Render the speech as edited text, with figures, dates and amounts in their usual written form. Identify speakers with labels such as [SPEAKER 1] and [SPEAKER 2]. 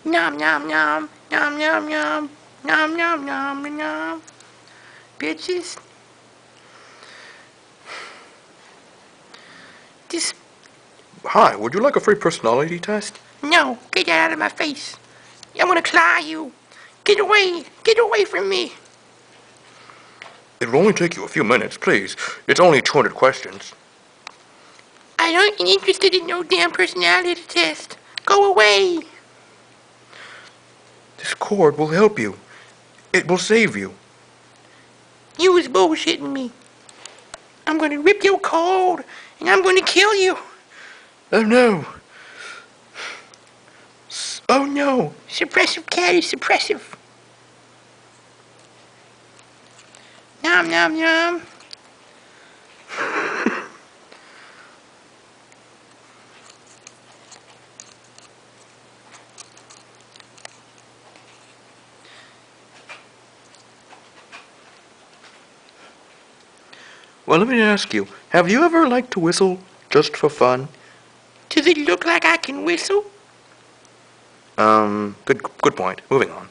[SPEAKER 1] Nom nom nom, nom nom nom, nom nom nom nom. Bitches. This.
[SPEAKER 2] Hi, would you like a free personality test?
[SPEAKER 1] No, get that out of my face. I'm gonna claw you. Get away from me.
[SPEAKER 2] It will only take you a few minutes, please. It's only 200 questions.
[SPEAKER 1] I don't ain't interested in no damn personality test. Go away.
[SPEAKER 2] This cord will help you. It will save you.
[SPEAKER 1] You was bullshitting me. I'm gonna rip your cold, and I'm gonna kill you.
[SPEAKER 2] Oh no. Oh no.
[SPEAKER 1] Suppressive cat is suppressive. Nom nom nom.
[SPEAKER 2] Well, let me ask you, have you ever liked to whistle just for fun?
[SPEAKER 1] Does it look like I can whistle?
[SPEAKER 2] Good point. Moving on.